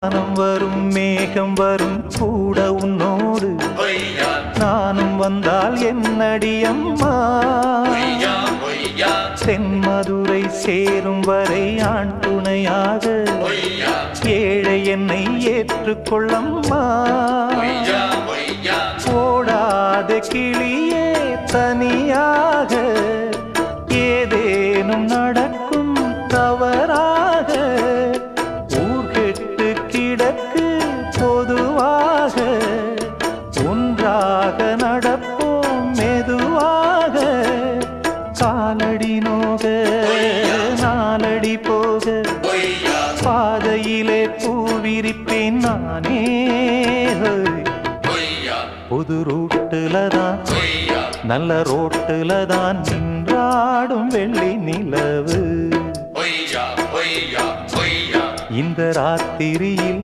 வானம் வரும் மேகம் வரும் கூட உன்னோடு நானும் வந்தால் என்னடி அம்மா தென்மதுரை சேரும் வரை ஆண் துணையாக ஏழை என்னை ஏற்றுக்கொள்ளம்மா ஓடாத கிளியே தனியாக ஏதேனும் நடக்கும் தவறாக ஊர்கெட்டு கிடக்கு பொதுவாக ஒன்றாக நடப்போம் மெதுவாக காலடி நோக நாலடி போக பாதையிலே பூவிரிப்பேன் நானே புது ரூட்டுல தான் நல்ல ரோட்டுல தான் நின்றாடும் வெள்ளி நிலவு இந்த ராத்திரியில்